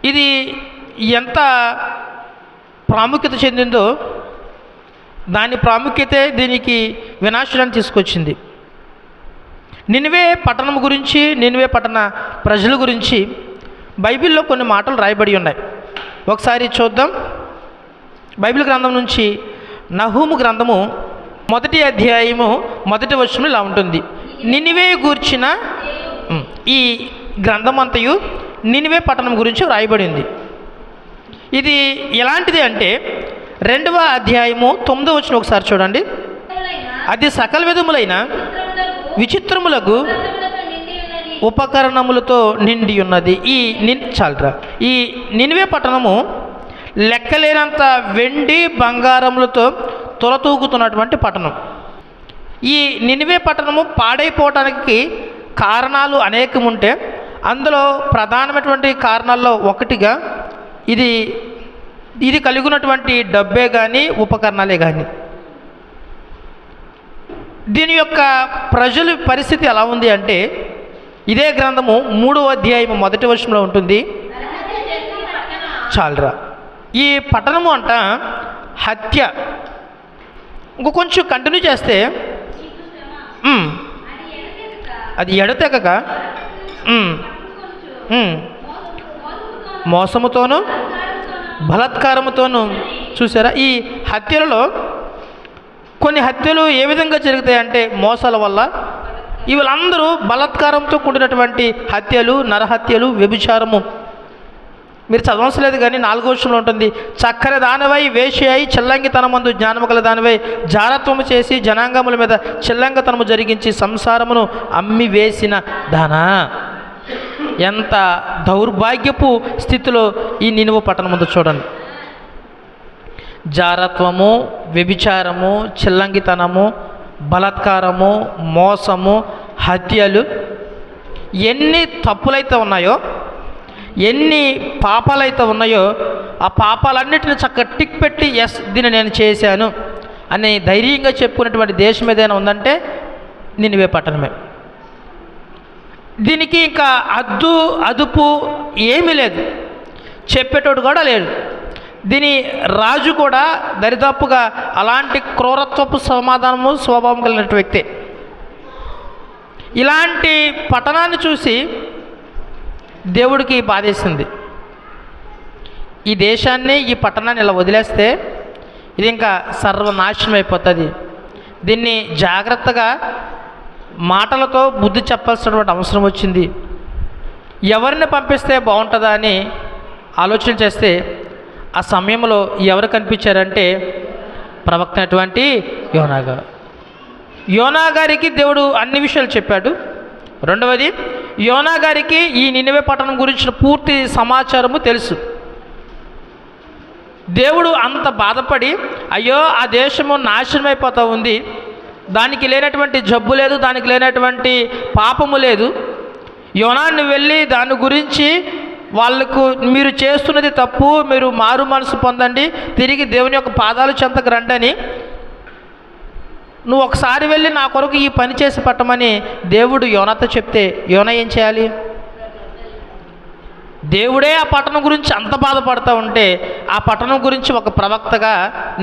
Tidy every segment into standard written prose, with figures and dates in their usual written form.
ఇది ఎంత ప్రాముఖ్యత చెందిందో దాని ప్రాముఖ్యతే దీనికి వినాశనాన్ని తీసుకొచ్చింది. నినివే పట్టణం గురించి, నినివే పట్టణ ప్రజల గురించి బైబిల్లో కొన్ని మాటలు రాయబడి ఉన్నాయి. ఒకసారి చూద్దాం. బైబిల్ గ్రంథం నుంచి నహూము గ్రంథము 1వ అధ్యాయము 1వ వచనం ఇలా ఉంటుంది. నినివే గూర్చిన ఈ గ్రంథం అంతయు నినివే పట్టణం గురించి రాయబడింది. ఇది ఎలాంటిది అంటే 2వ అధ్యాయము 9వ వచనం ఒకసారి చూడండి. అది సకల విధములైన విచిత్రములకు ఉపకరణములతో నిండి ఉన్నది. ఈ నినివే పట్టణము లెక్కలేనంత వెండి బంగారములతో తొలతూగుతున్నటువంటి పట్టణం. ఈ నినివే పట్టణము పాడైపోవటానికి కారణాలు అనేకం ఉంటే అందులో ప్రధానమైనటువంటి కారణాల్లో ఒకటిగా ఇది కలిగి ఉన్నటువంటి డబ్బే కానీ ఉపకరణాలే కానీ. దీని యొక్క ప్రజల పరిస్థితి ఎలా ఉంది అంటే ఇదే గ్రంథము 3వ అధ్యాయము 1వ వచనంలో ఉంటుంది. చాలరా, ఈ పట్టణము అంట హత్య. కొంచెం కంటిన్యూ చేస్తే అది ఎడతెగక మోసముతోనూ బలాత్కారముతోనూ. చూసారా, ఈ హత్యలలో కొన్ని హత్యలు ఏ విధంగా జరుగుతాయంటే మోసాల వల్ల. వీళ్ళందరూ బలాత్కారంతో కూడినటువంటి హత్యలు, నరహత్యలు, వ్యభిచారము. మీరు చదవసలేదు కానీ 4వ వచనంలో ఉంటుంది. చక్కని దానివై వేషి అయి చెల్లంగితనమందు జ్ఞానము గల దానివై జారత్వము చేసి జనాంగముల మీద చెల్లంగతనము జరిగించి సంసారమును అమ్మి వేసిన దానా. ఎంత దౌర్భాగ్యపు స్థితిలో ఈ నినివే పట్టణం ఉందో చూడండి. జారత్వము, వ్యభిచారము, చెల్లంగితనము, బలాత్కారము, మోసము, హత్యలు, ఎన్ని తప్పులైతే ఉన్నాయో, ఎన్ని పాపాలైతే ఉన్నాయో ఆ పాపాలన్నిటిని చక్కగా టిక్ పెట్టి ఎస్ దీన్ని నేను చేశాను అని ధైర్యంగా చెప్పుకునేటువంటి దేశం ఏదైనా ఉందంటే నినివే పట్టణమే. దీనికి ఇంకా అదుపు ఏమీ లేదు, చెప్పేటోడు కూడా లేడు. దీని రాజు కూడా దరిదాపుగా అలాంటి క్రూరత్వపు సమాధానము స్వభావం కలిగిన వ్యక్తే. ఇలాంటి పట్టణాన్ని చూసి దేవుడికి బాధేసింది. ఈ దేశాన్ని, ఈ పట్టణాన్ని ఇలా వదిలేస్తే ఇది ఇంకా సర్వనాశనం అయిపోతుంది. దీన్ని జాగ్రత్తగా మాటలతో బుద్ధి చెప్పాల్సినటువంటి అవసరం వచ్చింది. ఎవరిని పంపిస్తే బాగుంటుందా అని ఆలోచన చేస్తే ఆ సమయంలో ఎవరు కనిపించారంటే ప్రవక్త అయినటువంటి యోనా గారికి దేవుడు అన్ని విషయాలు చెప్పాడు. రెండవది, యోనా గారికి ఈ నినివే పట్టణం గురించిన పూర్తి సమాచారము తెలుసు. దేవుడు అంత బాధపడి అయ్యో ఆ దేశము నాశనం అయిపోతూ ఉంది, దానికి లేనటువంటి జబ్బు లేదు, దానికి లేనటువంటి పాపము లేదు, యోనాన్ని వెళ్ళి దాని గురించి వాళ్ళకు మీరు చేస్తున్నది తప్పు, మీరు మారు మనసు పొందండి, తిరిగి దేవుని యొక్క పాదాలు చెంతకు రండని నువ్వు ఒకసారి వెళ్ళి నా కొరకు ఈ పని చేసి పట్టమని దేవుడు యోనాతో చెప్తే యోనా ఏం చేయాలి? దేవుడే ఆ పట్టణం గురించి అంత బాధపడుతూ ఉంటే ఆ పట్టణం గురించి ఒక ప్రవక్తగా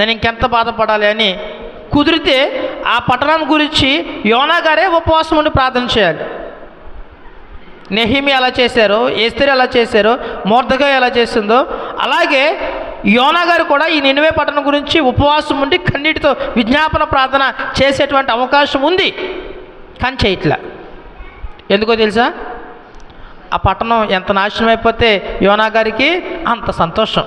నేను ఇంకెంత బాధపడాలి అని కుదిరితే ఆ పట్టణం గురించి యోనా గారే ఉపవాసం ఉండి ప్రార్థన చేయాలి. నెహెమీయా ఎలా చేశారో, ఎస్తేరు ఎలా చేశారో, మొర్దెకై ఎలా చేసిందో అలాగే యోనా గారు కూడా ఈ నినివే పట్టణం గురించి ఉపవాసం ఉండి కన్నీటితో విజ్ఞాపన ప్రార్థన చేసేటువంటి అవకాశం ఉంది, కానీ చేయట్లా. ఎందుకో తెలుసా? ఆ పట్టణం ఎంత నాశనం అయిపోతే యోనా గారికి అంత సంతోషం.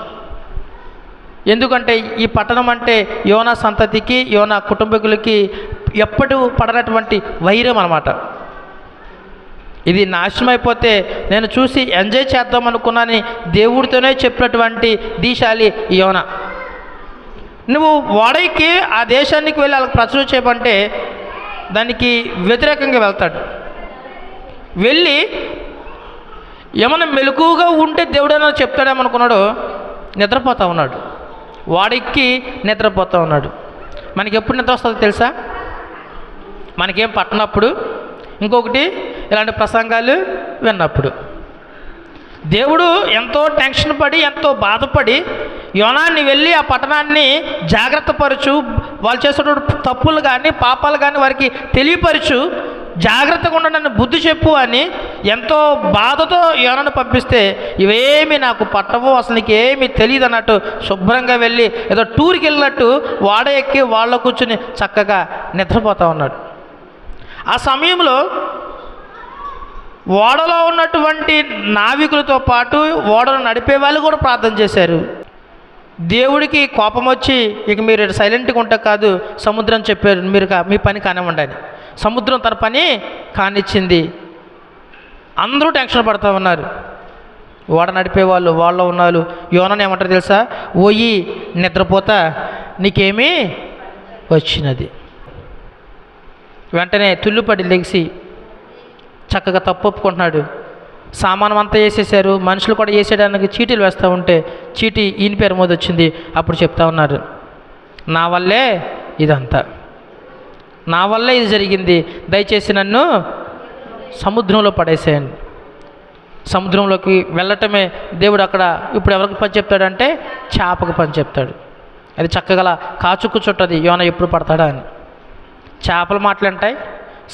ఎందుకంటే ఈ పట్టణం అంటే యోనా సంతతికి, యోనా కుటుంబీకులకి ఎప్పుడు పడనటువంటి వైరం అన్నమాట. ఇది నాశనం అయిపోతే నేను చూసి ఎంజాయ్ చేద్దాం అనుకున్నానని దేవుడితోనే చెప్పినటువంటి దీశాలి యోనా. నువ్వు వాడైకి ఆ దేశానికి వెళ్ళి వాళ్ళకి ప్రచురణ చేయమంటే దానికి వ్యతిరేకంగా వెళ్తాడు. వెళ్ళి ఏమన్నా మెలకుగా ఉంటే దేవుడైనా చెప్తాడేమనుకున్నాడు, నిద్రపోతూ ఉన్నాడు. వాడికి నిద్రపోతూ ఉన్నాడు. మనకి ఎప్పుడు నిద్ర వస్తుందో తెలుసా? మనకేం పట్టనప్పుడు, ఇంకొకటి ఇలాంటి ప్రసంగాలు విన్నప్పుడు. దేవుడు ఎంతో టెన్షన్ పడి ఎంతో బాధపడి యోనాన్ని వెళ్ళి ఆ పట్టణాన్ని జాగ్రత్త పరచు, వాళ్ళు చేసేటువంటి తప్పులు కానీ పాపాలు కానీ వారికి తెలియపరచు, జాగ్రత్తగా ఉండడానికి బుద్ధి చెప్పు అని ఎంతో బాధతో యోనాను పంపిస్తే ఇవేమి నాకు పట్టవు, అసలు నీకు ఏమీ తెలియదు అన్నట్టు శుభ్రంగా వెళ్ళి ఏదో టూర్కి వెళ్ళినట్టు వాడ ఎక్కి వాళ్ళ కూర్చుని చక్కగా నిద్రపోతూ ఉన్నాడు. ఆ సమయంలో ఓడలో ఉన్నటువంటి నావికులతో పాటు ఓడను నడిపే వాళ్ళు కూడా ప్రార్థన చేశారు. దేవుడికి కోపం వచ్చి ఇక మీరు సైలెంట్గా ఉంటే కాదు, సముద్రం చెప్పారు మీరు మీ పని కానివ్వండి అని. సముద్రం తన పని కానిచ్చింది. అందరూ టెన్షన్ పడుతూ ఉన్నారు. ఓడ నడిపేవాళ్ళు వాళ్ళలో ఉన్నారు. యోనాను ఏమంటారు తెలుసా? ఓయి నిద్రపోతా నీకేమీ వచ్చినది. వెంటనే తుల్లుపడి లెగిసి చక్కగా తప్పు ఒప్పుకుంటున్నాడు. సామానం అంతా వేసేసారు, మనుషులు కూడా వేసేయడానికి చీటీలు వేస్తూ ఉంటే చీటీ ఈయన పేరు మీద వచ్చింది. అప్పుడు చెప్తా ఉన్నారు, నా వల్లే ఇదంతా, నా వల్లే ఇది జరిగింది, దయచేసి నన్ను సముద్రంలో పడేసేయండి. సముద్రంలోకి వెళ్ళటమే దేవుడు అక్కడ ఇప్పుడు ఎవరికి పని చెప్తాడంటే చేపకు పని చెప్తాడు. అది చక్కగా కాచు కూర్చుంటుంది యోన ఎప్పుడు పడతాడా అని. చేపల మాటలు అంటాయి,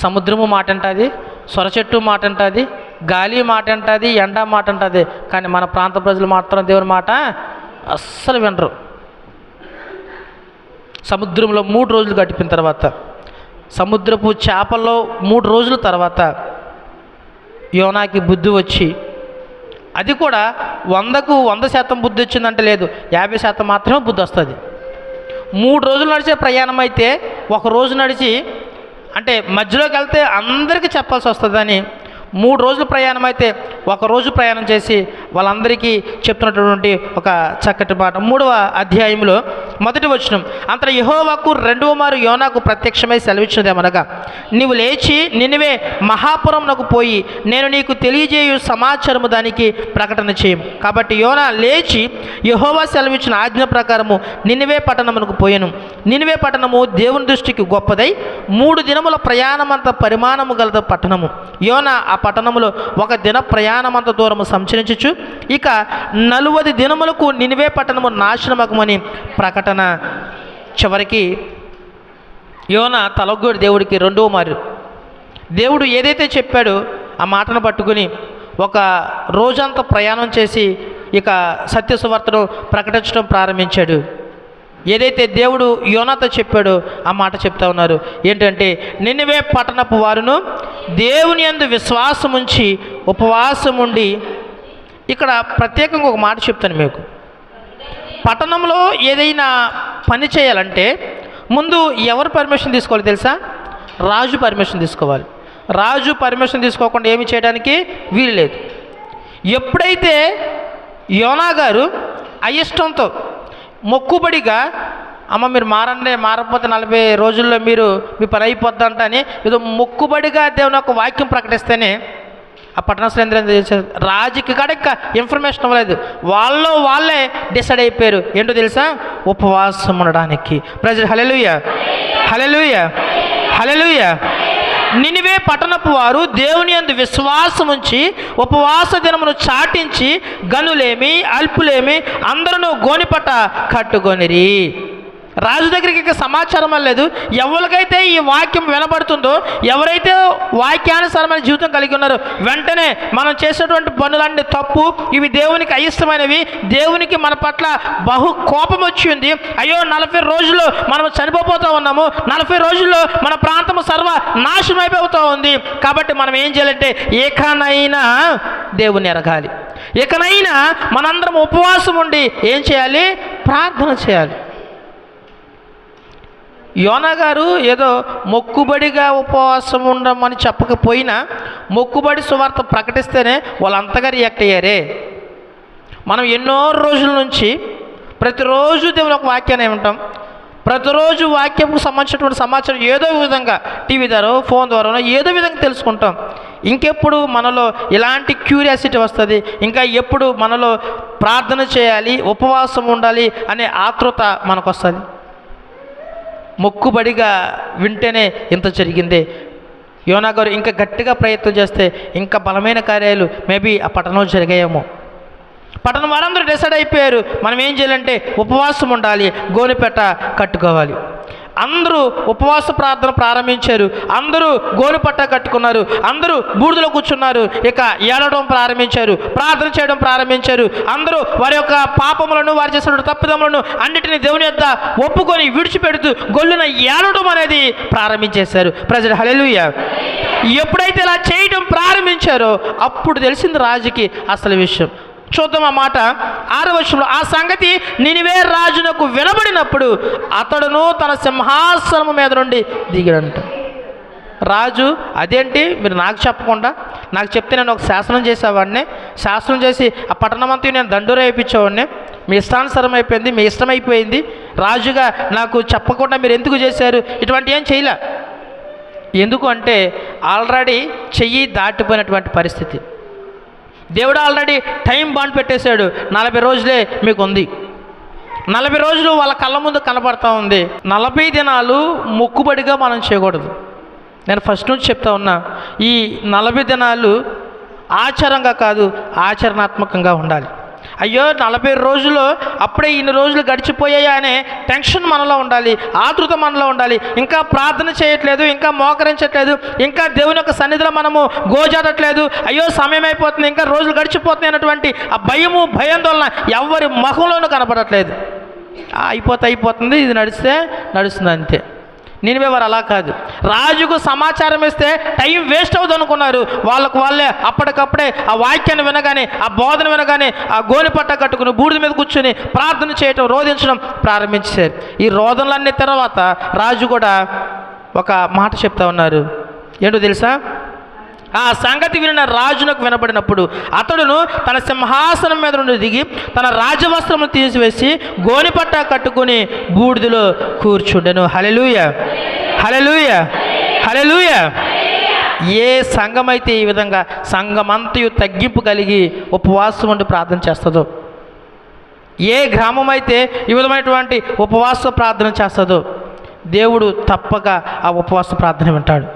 సముద్రము మాట అంటుంది, సొరచెట్టు మాట అంటుంది, గాలి మాట అంటుంది, ఎండ మాట అంటుంది. కానీ మన ప్రాంత ప్రజలు మాత్రం దేవుని మాట అస్సలు వినరు. సముద్రంలో 3 రోజులు గడిపిన తర్వాత, సముద్రపు చేపల్లో 3 రోజుల తర్వాత యోనాకి బుద్ధి వచ్చి, అది కూడా 100కు 100% బుద్ధి వచ్చిందంటే లేదు, 50% మాత్రమే బుద్ధి వస్తుంది. 3 రోజులు నడిచే ప్రయాణం అయితే 1 రోజు నడిచి అంటే మధ్యలోకి వెళ్తే అందరికీ చెప్పాల్సి వస్తుందని 3 రోజులు ప్రయాణం అయితే 1 రోజు ప్రయాణం చేసి వాళ్ళందరికీ చెప్తున్నటువంటి ఒక చక్కటి మాట 3వ అధ్యాయంలో 1వ వచనం. అంతటా యెహోవాకు 2వ మారు యోనాకు ప్రత్యక్షమై సెలవిచ్చినదేమనగా, నీవు లేచి నినివే మహాపురమునకు పోయి నేను నీకు తెలియజేయు సమాచారము దానికి ప్రకటన చేయము. కాబట్టి యోనా లేచి యెహోవా సెలవిచ్చిన ఆజ్ఞ ప్రకారము నినివే పట్టణమునకు పోయాను. నినివే పట్టణము దేవుని దృష్టికి గొప్పదై 3 దినముల ప్రయాణమంత పరిమాణము గలద పట్టణము. యోనా ఆ పట్టణములో 1 దిన ప్రయాణమంత దూరము సంచరించుచు ఇక 40 దినములకు నినివే పట్టణము నాశనమగుమని ప్రకటన. చివరికి యోనా తలగొడి దేవుడికి 2వ మారు దేవుడు ఏదైతే చెప్పాడో ఆ మాటను పట్టుకుని 1 రోజంతా ప్రయాణం చేసి ఇక సత్య సువార్తను ప్రకటించడం ప్రారంభించాడు. ఏదైతే దేవుడు యోనాతో చెప్పాడో ఆ మాట చెప్తా ఉన్నారు. ఏంటంటే నినివే పట్టణపు వారును దేవుని యందు విశ్వాసం ఉంచి ఉపవాసం ఉండి, ఇక్కడ ప్రత్యేకంగా ఒక మాట చెప్తాను మీకు. పట్టణంలో ఏదైనా పని చేయాలంటే ముందు ఎవరు పర్మిషన్ తీసుకోవాలి తెలుసా? రాజు పర్మిషన్ తీసుకోవాలి. రాజు పర్మిషన్ తీసుకోకుండా ఏమి చేయడానికి వీలు లేదు. ఎప్పుడైతే యోనా గారు అయిష్టంతో మొక్కుబడిగా అమ్మ మీరు మారండి, మారకపోతే 40 రోజుల్లో మీ పని అయిపోద్దంట అని ఏదో మొక్కుబడిగా దేవుని యొక్క వాక్యం ప్రకటిస్తేనే ఆ పట్టణస్థులందరూ ఏం చేశారు? రాజుకి కూడా ఇంకా ఇన్ఫర్మేషన్ ఇవ్వలేదు, వాళ్ళే డిసైడ్ అయిపోయారు. ఏంటో తెలుసా? ఉపవాసం ఉండడానికి. ప్రజలు హల్లెలూయా, హల్లెలూయా, హల్లెలూయా. నినివే పట్టణపు వారు దేవుని యందు విశ్వాసం ఉంచి ఉపవాస దినమును చాటించి గనులేమి అల్పులేమి అందరూ గోనిపట్ట కట్టుకొనిరి. రాజు దగ్గరికి ఇక సమాచారం లేదు. ఎవరికైతే ఈ వాక్యం వినబడుతుందో, ఎవరైతే వాక్యానుసారమైన జీవితం కలిగి ఉన్నారో, వెంటనే మనం చేసేటువంటి పనులన్నీ తప్పు, ఇవి దేవునికి అయిష్టమైనవి, దేవునికి మన పట్ల బహు కోపం వచ్చింది, అయ్యో 40 రోజుల్లో మనం చనిపోతూ ఉన్నాము, 40 రోజుల్లో మన ప్రాంతం సర్వ నాశనం అయిపోతూ ఉంది. కాబట్టి మనం ఏం చేయాలంటే ఏకనైనా దేవుని ఎరగాలి, ఏకనైనా మనందరం ఉపవాసం ఉండి ఏం చేయాలి? ప్రార్థన చేయాలి. యోనా గారు ఏదో మొక్కుబడిగా ఉపవాసం ఉండమని చెప్పకపోయినా మొక్కుబడి సువార్త ప్రకటిస్తేనే వాళ్ళంతగా రియాక్ట్ అయ్యారే. మనం ఎన్నో రోజుల నుంచి ప్రతిరోజు దేవుని ఒక వాక్యాన్ని ఏమంటాం, ప్రతిరోజు వాక్యంకు సంబంధించినటువంటి సమాచారం ఏదో విధంగా టీవీ ద్వారా ఫోన్ ద్వారా ఏదో విధంగా తెలుసుకుంటాం. ఇంకెప్పుడు మనలో ఇలాంటి క్యూరియాసిటీ వస్తుంది, ఇంకా ఎప్పుడు మనలో ప్రార్థన చేయాలి, ఉపవాసం ఉండాలి అనే ఆతృత మనకు వస్తుంది. మొక్కుబడిగా వింటేనే ఇంత జరిగిందే. యోనా గారు ఇంకా గట్టిగా ప్రయత్నం చేస్తే ఇంకా బలమైన కార్యాలు మేబీ ఆ పట్టణంలో జరిగాయేమో. పట్టణం వారందరూ డిసైడ్ అయిపోయారు, మనం ఏం చేయాలంటే ఉపవాసం ఉండాలి, గోనెపెట్ట కట్టుకోవాలి. అందరూ ఉపవాస ప్రార్థన ప్రారంభించారు. అందరూ గోనెపట్ట కట్టుకున్నారు. అందరూ బూడిదలో కూర్చున్నారు. ఇక ఏడవడం ప్రారంభించారు, ప్రార్థన చేయడం ప్రారంభించారు. అందరూ వారి యొక్క పాపములను, వారు చేసిన తప్పిదములను అన్నిటినీ దేవుని యొద్ద ఒప్పుకొని విడిచిపెడుతూ గొల్లున ఏడవడం అనేది ప్రారంభించేశారు. ప్రజలు హల్లెలూయా. ఎప్పుడైతే ఇలా చేయడం ప్రారంభించారో అప్పుడు తెలిసింది రాజుకి అసలు విషయం. చూద్దాం ఆ మాట 6వ వచనంలో. ఆ సంగతి నినివే రాజునకు వినబడినప్పుడు అతడును తన సింహాసనము మీద నుండి దిగాడంట. రాజు, అదేంటి మీరు నాకు చెప్పకుండా, నాకు చెప్తే నేను ఒక శాసనం చేసేవాడిని, శాసనం చేసి ఆ పట్టణమంతా నేను దండోరా వేయించేవాడిని, మీ ఇష్టానుసారం అయిపోయింది, మీ ఇష్టమైపోయింది, రాజుగా నాకు చెప్పకుండా మీరు ఎందుకు చేశారు? ఇటువంటి ఏం చేయలే. ఎందుకు అంటే ఆల్రెడీ చెయ్యి దాటిపోయినటువంటి పరిస్థితి. దేవుడు ఆల్రెడీ టైం బాండ్ పెట్టేశాడు. 40 రోజులే మీకు ఉంది. 40 రోజులు వాళ్ళ కళ్ళ ముందు కనబడతా ఉంది. 40 దినాలు మొక్కుబడిగా మనం చేయకూడదు. నేను ఫస్ట్ నుంచి చెప్తా ఉన్నా, ఈ 40 దినాలు ఆచారంగా కాదు, ఆచరణాత్మకంగా ఉండాలి. అయ్యో 40 రోజుల్లో అప్పుడే ఇన్ని రోజులు గడిచిపోయాయా అనే టెన్షన్ మనలో ఉండాలి, ఆతృత మనలో ఉండాలి. ఇంకా ప్రార్థన చేయట్లేదు, ఇంకా మోకరించట్లేదు, ఇంకా దేవుని యొక్క సన్నిధిలో మనము గోజాడట్లేదు, అయ్యో సమయం అయిపోతుంది, ఇంకా రోజులు గడిచిపోతున్నాయి అన్నటువంటి ఆ భయము, భయాందోళన ఎవరి ముఖంలోనూ కనపడట్లేదు. అయిపోతుంది, ఇది నడుస్తుంది అంతే. నినివే వారు అలా కాదు. రాజుకు సమాచారం ఇస్తే టైం వేస్ట్ అవుతుంది అనుకున్నారు. వాళ్ళే అప్పటికప్పుడే ఆ వాక్యాన్ని వినగానే, ఆ బోధన వినగానే ఆ గోనెపట్ట కట్టుకుని బూడిద మీద కూర్చొని ప్రార్థన చేయటం, రోధించడం ప్రారంభించారు. ఈ రోదనలన్నీ తర్వాత రాజు కూడా ఒక మాట చెప్తా ఉన్నారు. ఏంటో తెలుసా? ఆ సంగతి వినిన రాజునకు వినబడినప్పుడు అతడును తన సింహాసనం మీద నుండి దిగి తన రాజవస్త్రములు తీసివేసి గోనెపట్ట కట్టుకుని బూడిదలో కూర్చుండెను. హల్లెలూయా, హల్లెలూయా, హల్లెలూయా. ఏ సంఘమైతే ఈ విధంగా సంఘమంతయు తగ్గింపు కలిగి ఉపవాసం ఉండి ప్రార్థన చేస్తుందో, ఏ గ్రామం అయితే ఈ విధమైనటువంటి ఉపవాస ప్రార్థన చేస్తుందో, దేవుడు తప్పక ఆ ఉపవాస ప్రార్థన వింటాడు.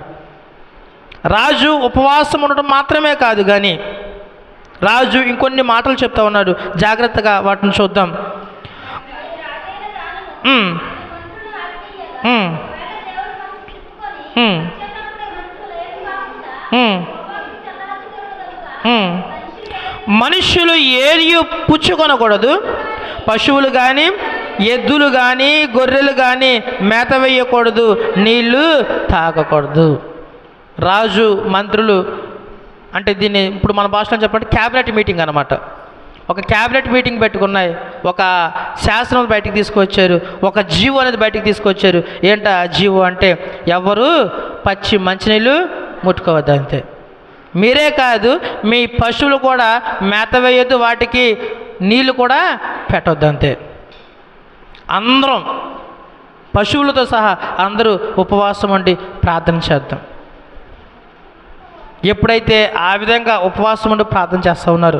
రాజు ఉపవాసం ఉండడం మాత్రమే కాదు, కానీ రాజు ఇంకొన్ని మాటలు చెప్తా ఉన్నాడు. జాగ్రత్తగా వాటిని చూద్దాం. మనుష్యులు ఏది పుచ్చుకొనకూడదు, పశువులు కానీ, ఎద్దులు కానీ, గొర్రెలు కానీ మేత వేయకూడదు, నీళ్లు తాగకూడదు. రాజు, మంత్రులు, అంటే దీన్ని ఇప్పుడు మన భాషలో చెప్పండి క్యాబినెట్ మీటింగ్ అన్నమాట. ఒక క్యాబినెట్ మీటింగ్ పెట్టుకున్నాయి, ఒక శాసనం బయటికి తీసుకొచ్చారు, ఒక జీవో అనేది బయటికి తీసుకొచ్చారు. ఏంట జీవో అంటే ఎవరు పచ్చి మంచినీళ్ళు ముట్టుకోవద్దు అంతే. మీరే కాదు, మీ పశువులు కూడా మేత వేయొద్దు, వాటికి నీళ్ళు కూడా పెట్టొద్దు అంతే. అందరం పశువులతో సహా అందరూ ఉపవాసం ఉండి ప్రార్థన చేద్దాం. ఎప్పుడైతే ఆ విధంగా ఉపవాసం ఉండి ప్రార్థన చేస్తూ ఉన్నారు,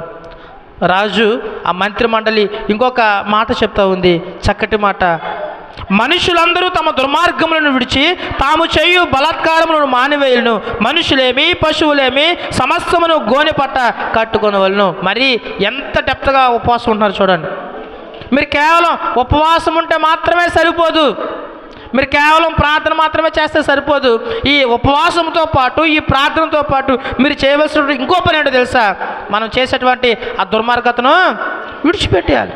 రాజు ఆ మంత్రి మండలి ఇంకొక మాట చెప్తా ఉంది, చక్కటి మాట. మనుషులందరూ తమ దుర్మార్గములను విడిచి తాము చేయు బలాత్కారములను మానివేయులను, మనుషులేమి పశువులేమి సమస్తమును గోనెపట్ట కట్టుకొనవలను. మరి ఎంత డెప్త్గా ఉపవాసం ఉంటున్నారు చూడండి. మీరు కేవలం ఉపవాసం ఉంటే మాత్రమే సరిపోదు, మీరు కేవలం ప్రార్థన మాత్రమే చేస్తే సరిపోదు. ఈ ఉపవాసంతో పాటు, ఈ ప్రార్థనతో పాటు మీరు చేయవలసిన ఇంకో పని ఏంటో తెలుసా? మనం చేసేటువంటి ఆ దుర్మార్గతను విడిచిపెట్టేయాలి,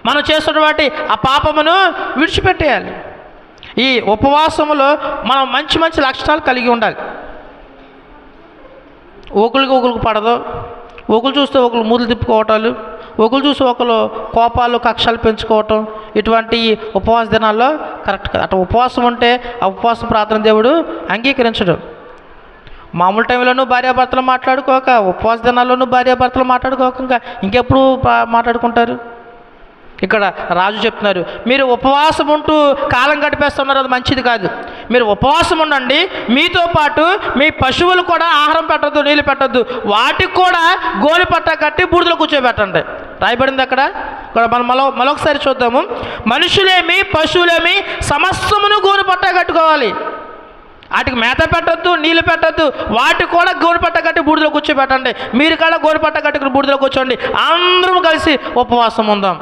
మనం చేసేటువంటి ఆ పాపమును విడిచిపెట్టేయాలి. ఈ ఉపవాసములో మనం మంచి మంచి లక్షణాలు కలిగి ఉండాలి. ఒకరికి పడదు, ఒకరు చూస్తే ఒకరు మూతులు తిప్పుకోవటాలు, ఒకరు చూసి ఒకరు కోపాలు కక్షలు పెంచుకోవటం, ఇటువంటి ఉపవాస దినాల్లో కరెక్ట్ కాదు. అటు ఉపవాసం ఉంటే ఆ ఉపవాస ప్రార్థన దేవుడు అంగీకరించడు. మామూలు టైంలోనూ భార్యాభర్తలు మాట్లాడుకోక, ఉపవాస దినాల్లోనూ భార్యాభర్తలు మాట్లాడుకోక ఇంకెప్పుడు మాట్లాడుకుంటారు? ఇక్కడ రాజు చెప్తున్నారు, మీరు ఉపవాసం ఉంటూ కాలం గడిపేస్తున్నారు, అది మంచిది కాదు. మీరు ఉపవాసం ఉండండి, మీతో పాటు మీ పశువులు కూడా ఆహారం పెట్టద్దు, నీళ్ళు పెట్టద్దు, వాటికి కూడా గోనెపట్ట కట్టి బూడిదలో కూర్చోబెట్టండి. రాయబడింది అక్కడ. మనం మరొకసారి చూద్దాము. మనుషులేమి పశువులేమి సమస్తమును గోనెపట్ట కట్టుకోవాలి. వాటికి మేత పెట్టద్దు, నీళ్ళు పెట్టద్దు, వాటికి కూడా గోరుపట్ట కట్టి బూడిదలో కూర్చోబెట్టండి. మీరు కూడా గోరుపట్ట కట్టుకుని బూడిదలో కూర్చోండి. అందరం కలిసి ఉపవాసం ఉందాం.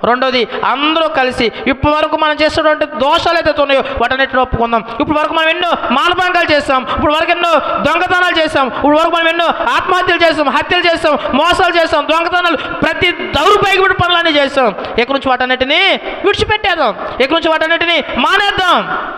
రెండోది, అందరూ కలిసి ఇప్పటి వరకు మనం చేసినటువంటి దోషాలు ఏదైతే ఉన్నాయో వాటన్నిటిని ఒప్పుకుందాం. ఇప్పుడు వరకు మనం ఎన్నో మానభంగాలు చేస్తాం, ఇప్పుడు వరకు ఎన్నో దొంగతనాలు చేస్తాం, ఇప్పుడు వరకు మనం ఎన్నో ఆత్మహత్యలు చేస్తాం, హత్యలు చేస్తాం, మోసాలు చేస్తాం, దొంగతనాలు, ప్రతి దౌర్భాగ్యమైన పనులన్నీ చేస్తాం. ఇక్కడి నుంచి వాటన్నిటిని విడిచిపెట్టేద్దాం, ఇక్కడి నుంచి వాటన్నిటిని మానేద్దాం.